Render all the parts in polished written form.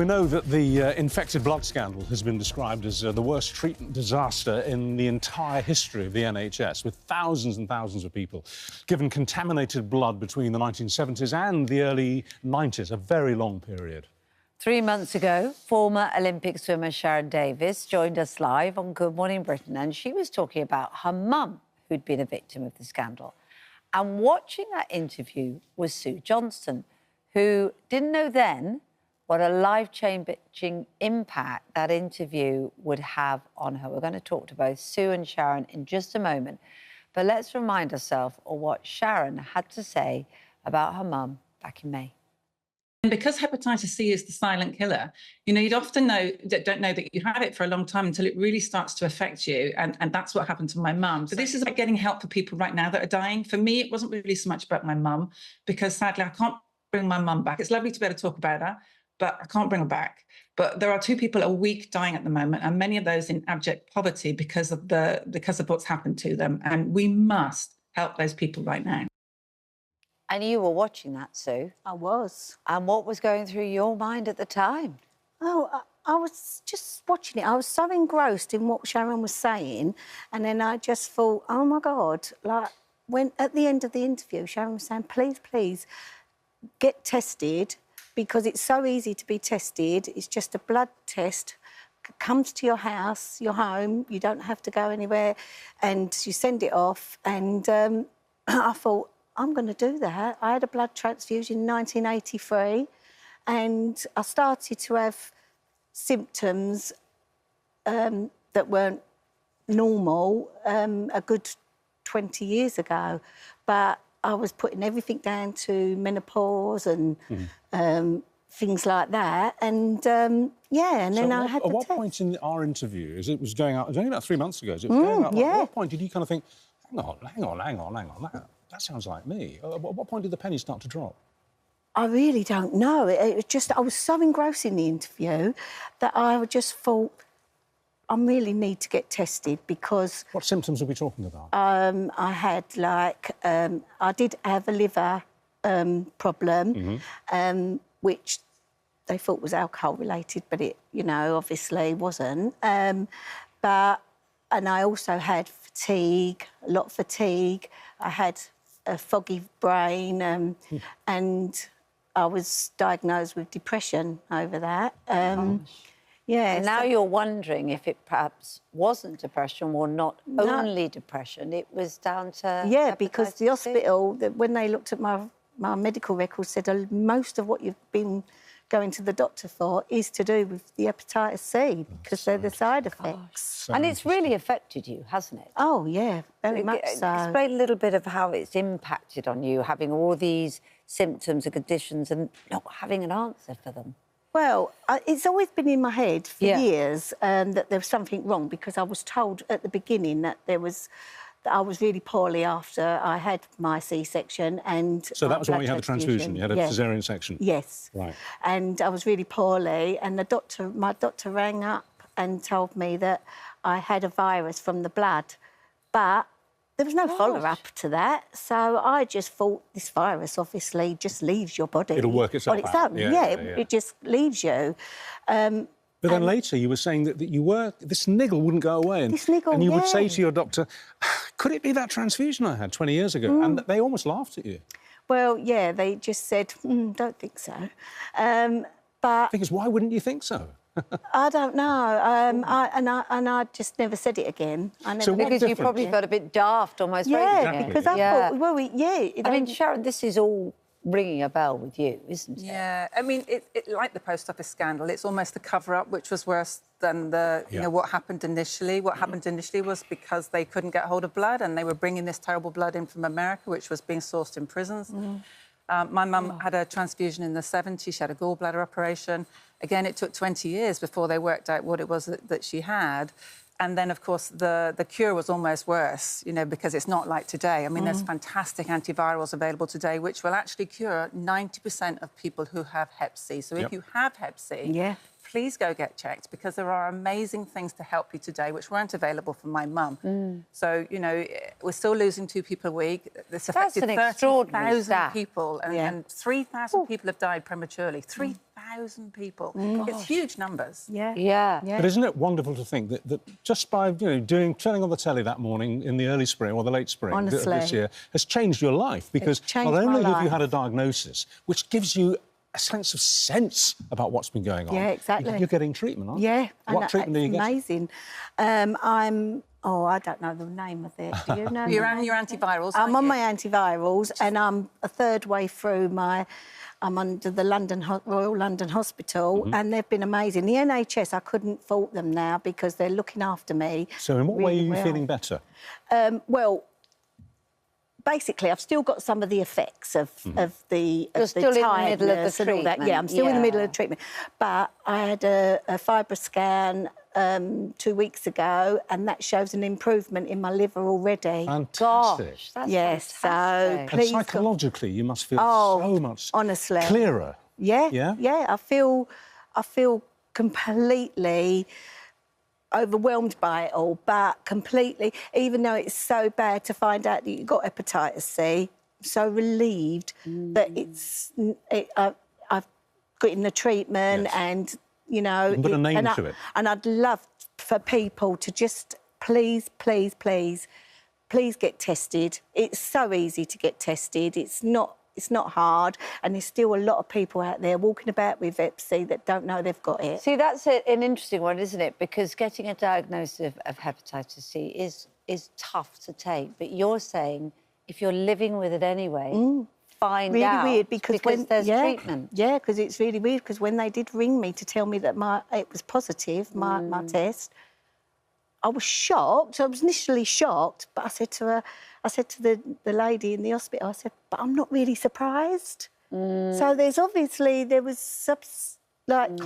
We know that the infected blood scandal has been described as the worst treatment disaster in the entire history of the NHS, with thousands and thousands of people given contaminated blood between the 1970s and the early 90s, a very long period. 3 months ago, former Olympic swimmer Sharron Davies joined us live on Good Morning Britain, and she was talking about her mum, who'd been a victim of the scandal. And watching that interview was Sue Johnston, who didn't know then what a life-changing impact that interview would have on her. We're going to talk to both Sue and Sharron in just a moment, but let's remind ourselves of what Sharron had to say about her mum back in May. And because hepatitis C is the silent killer, you'd often don't know that you had it for a long time until it really starts to affect you. And that's what happened to my mum. So this is about getting help for people right now that are dying. For me, it wasn't really so much about my mum, because sadly, I can't bring my mum back. It's lovely to be able to talk about her, but I can't bring her back. But there are 2 people a week dying at the moment, and many of those in abject poverty because of what's happened to them. And we must help those people right now. And you were watching that, Sue. I was. And what was going through your mind at the time? Oh, I was just watching it. I was so engrossed in what Sharron was saying, and then I just thought, oh, my God, like, when at the end of the interview, Sharron was saying, please, please, get tested, because it's so easy to be tested. It's just a blood test. Comes to your house, your home, you don't have to go anywhere, and you send it off. And I thought, I'm going to do that. I had a blood transfusion in 1983, and I started to have symptoms that weren't normal a good 20 years ago. But I was putting everything down to menopause and things like that. And, yeah, and then I had the At what test. point in our interview, as it was going out, it was only about 3 months ago, as it was going out, yeah. at what point did you kind of think, hang on, that sounds like me? At what point did the penny start to drop? I really don't know. It was just, I was so engrossed in the interview that I just thought, I really need to get tested, because... What symptoms are we talking about? I had, like, I did have a liver problem, which they thought was alcohol-related, but it, obviously wasn't. And I also had fatigue, a lot of fatigue. I had a foggy brain, and I was diagnosed with depression over that. Yeah. And now you're wondering if it perhaps wasn't depression, or not only depression, it was down to... Yeah, because the hepatitis C. hospital, when they looked at my medical records, said most of what you've been going to the doctor for is to do with the hepatitis C, because they're the side effects. And it's really affected you, hasn't it? Oh, yeah, very much so. Explain a little bit of how it's impacted on you, having all these symptoms and conditions and not having an answer for them. Well, it's always been in my head for years that there was something wrong, because I was told at the beginning that I was really poorly after I had my C-section, and... So that was why you had the transfusion? You had a caesarean section? Yes. Right. And I was really poorly, and my doctor rang up and told me that I had a virus from the blood, but there was no follow-up to that, so I just thought, this virus obviously just leaves your body. It'll work itself on its out. own. It just leaves you. But then later you were saying that this niggle wouldn't go away. This niggle, and you would say to your doctor, could it be that transfusion I had 20 years ago? And they almost laughed at you. Well, yeah, they just said, don't think so. But... Because why wouldn't you think so? I don't know. I just never said it again. Because you probably felt a bit daft almost. Yeah, because I thought, well, I mean, Sharron, this is all ringing a bell with you, isn't it? Yeah, I mean, it like the post office scandal, it's almost the cover-up, which was worse than what happened initially. What happened initially was because they couldn't get hold of blood, and they were bringing this terrible blood in from America, which was being sourced in prisons. My mum had a transfusion in the 70s. She had a gallbladder operation. Again, it took 20 years before they worked out what it was that she had. And then, of course, the cure was almost worse, because it's not like today. I mean, there's fantastic antivirals available today which will actually cure 90% of people who have Hep C. So if you have Hep C, please go get checked, because there are amazing things to help you today which weren't available for my mum. So, we're still losing 2 people a week. This affected 30,000 people, and 3,000 people have died prematurely. 3,000 1,000 people. It's huge numbers. Yeah. But isn't it wonderful to think that just by, turning on the telly that morning in the early spring or the late spring of this year has changed your life? Because not only have you had a diagnosis, which gives you a sense about what's been going on. Yeah, exactly. You're getting treatment, aren't you? Yeah. What treatment do you get? Amazing. I don't know the name of it. Do you know? You're on your antivirals, I'm on my antivirals, and I'm a third way through I'm under the Royal London Hospital, and they've been amazing. The NHS, I couldn't fault them now because they're looking after me. So in what way are you feeling better? Well, basically, I've still got some of the effects of the You're still in the middle of the and all that. treatment. Yeah, I'm still in the middle of the treatment. But I had a fibre scan 2 weeks ago, and that shows an improvement in my liver already. Fantastic. Gosh, that's Yes, so fantastic. please. And psychologically, you must feel so much clearer. Yeah. I feel completely overwhelmed by it all, but completely, even though it's so bad to find out that you've got hepatitis C, I'm so relieved that I've got in the treatment and, You can put a name to it. And I'd love for people to just please get tested. It's so easy to get tested. It's not hard, and there's still a lot of people out there walking about with Hep C that don't know they've got it. See, that's an interesting one, isn't it? Because getting a diagnosis of hepatitis C is tough to take. But you're saying if you're living with it anyway, find really out weird because when there's treatment. Yeah, because it's really weird because when they did ring me to tell me that it was positive, my test, I was shocked. I was initially shocked, but I said to the lady in the hospital, I said, but I'm not really surprised. So there was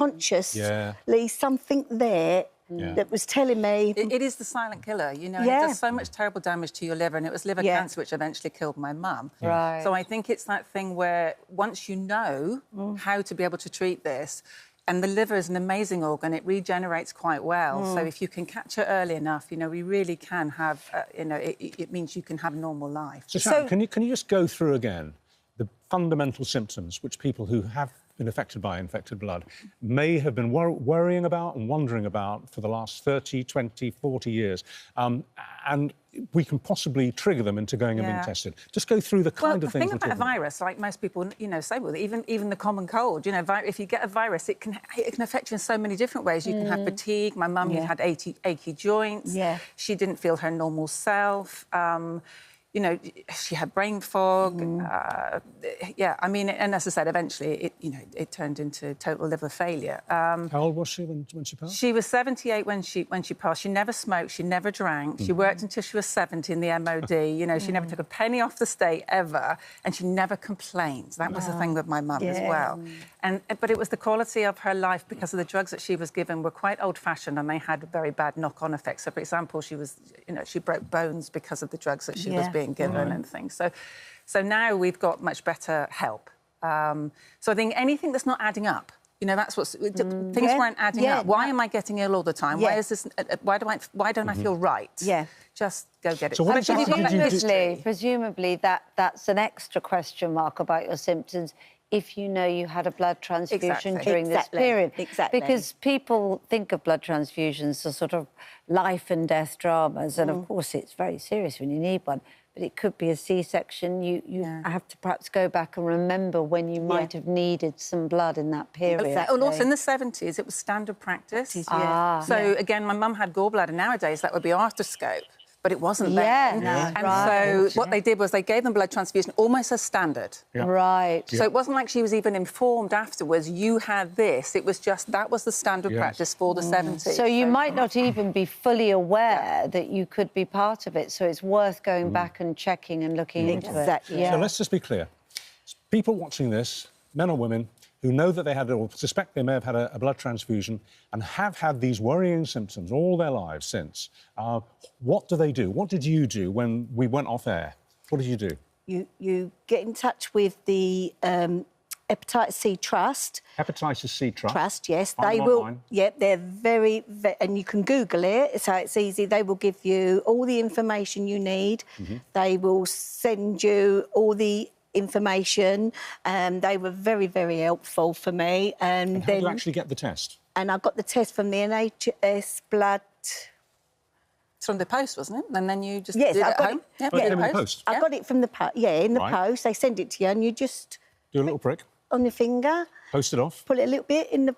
consciously something there that was telling me... It is the silent killer, and it does so much terrible damage to your liver, and it was liver cancer which eventually killed my mum. Right. So I think it's that thing where once you know how to be able to treat this, and the liver is an amazing organ, it regenerates quite well. So if you can catch it early enough, we really can have, it means you can have a normal life. So, Sharron, can you just go through again the fundamental symptoms which people who have been affected by infected blood may have been worrying about and wondering about for the last 30, 20, 40 years, and we can possibly trigger them into going and being tested. Just go through the kind of things. The thing about a virus, like most people, say, well, even the common cold, if you get a virus, it can affect you in so many different ways. You can have fatigue. My mum had achy joints. Yeah. She didn't feel her normal self. She had brain fog. And as I said, eventually it turned into total liver failure. How old was she when she passed? She was 78 when she passed. She never smoked, she never drank. She worked until she was 70 in the MOD. She never took a penny off the state ever, and she never complained. That was the thing with my mum as well. But it was the quality of her life because of the drugs that she was given were quite old-fashioned, and they had very bad knock-on effects. So, for example, she broke bones because of the drugs that she was being given and things. So now we've got much better help. So I think anything that's not adding up, that's what's... Things weren't adding up. Why am I getting ill all the time? Why is this... Why don't I feel right? Yeah. Just go get it. So what exactly did you do? Presumably that's an extra question mark about your symptoms if you know you had a blood transfusion during this period. Exactly. Because people think of blood transfusions as sort of life and death dramas, and of course it's very serious when you need one, but it could be a C-section. You have to perhaps go back and remember when you might have needed some blood in that period. Exactly. And also in the 70s, it was standard practice. So, again, my mum had gallbladder. Nowadays, that would be arthroscope. But it wasn't then. So what they did was they gave them blood transfusion almost as standard. Right. So it wasn't like she was even informed afterwards, you had this. It was just, that was the standard practice for the 70s. So you might not even be fully aware that you could be part of it. So it's worth going back and checking and looking into it. So let's just be clear. People watching this, men or women, who know that they had or suspect they may have had a blood transfusion and have had these worrying symptoms all their lives since, what do they do? What did you do when we went off air? What did you do? You get in touch with the Hepatitis C Trust. Hepatitis C Trust? Trust, yes. They will... Online. Yeah, they're very... And you can Google it, so it's easy. They will give you all the information you need. They will send you all the information. They were very, very helpful for me. And how did you actually get the test? And I got the test from the NHS blood. It's from the post, wasn't it? And then you just Yes, did I it got at home? it. Yeah, Oh, it came in the post? I got it from the post. Yeah, in the Right. post. They send it to you, and you just Do a little prick, on your finger, post it off. put it a little bit in the.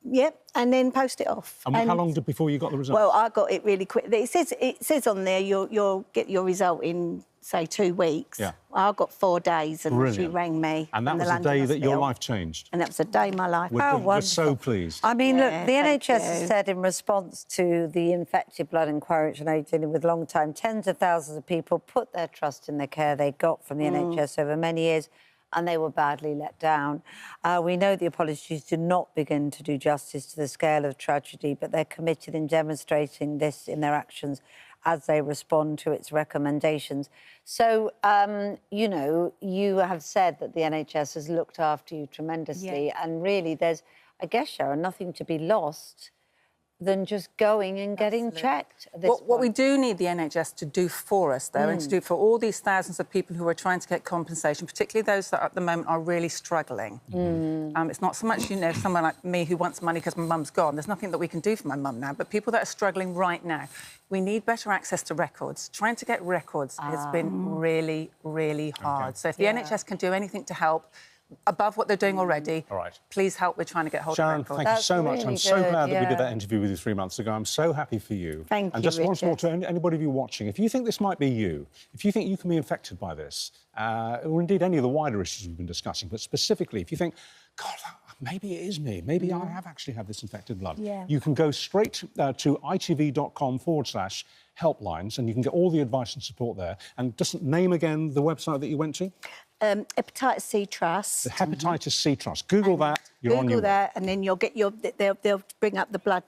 Yep, and then post it off. And how long before you got the result? Well, I got it really quick. It says on there you'll get your result in, say, 2 weeks. Yeah. I got 4 days, and Brilliant. she rang me. And that from was the the day London that your hospital. life changed. And that was the day my life. We're so pleased. I mean, Yeah, look, the thank NHS has you. said in response to the infected blood inquiry, which I know dealing with long time, tens of thousands of people put their trust in the care they got from the NHS over many years, and they were badly let down. We know the apologies do not begin to do justice to the scale of tragedy, but they're committed in demonstrating this in their actions as they respond to its recommendations. So, you know, you have said that the NHS has looked after you tremendously, and really there's, I guess, Sharon, nothing to be lost than just going and getting checked at this What we point. do need the NHS to do for us, though, and to do for all these thousands of people who are trying to get compensation, particularly those that at the moment are really struggling. It's not so much, you know, someone like me who wants money because my mum's gone. There's nothing that we can do for my mum now, but people that are struggling right now, we need better access to records. Trying to get records has been really, really hard. Okay. So if the NHS can do anything to help, above what they're doing already, All right. please help. We're trying to get hold Sharon, of records. thank you That's so much. I'm really so good, glad that we did yeah. that interview with you 3 months ago. I'm so happy for you. Thank and you, just once more Richard. to anybody of you watching, if you think this might be you, if you think you can be infected by this, or indeed any of the wider issues we've been discussing, but specifically if you think, God, maybe it is me, maybe I have actually had this infected blood, you can go straight to itv.com/helplines and you can get all the advice and support there. And just name again the website that you went to. Hepatitis C Trust. The Hepatitis C Trust. Google that, you're on your Google way. that, and then you'll get your. They'll bring up the blood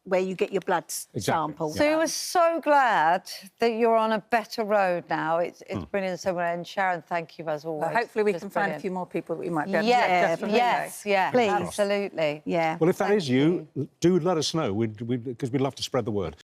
where you get your blood sample. So we're so glad that you're on a better road now. It's brilliant somewhere. And Sharon, thank you as always. Hopefully we Just can find a brilliant. few more people that we might be able to Yes, get. yes, yes, Please. absolutely. Yeah. Well, if that is you, do let us know, because we'd love to spread the word.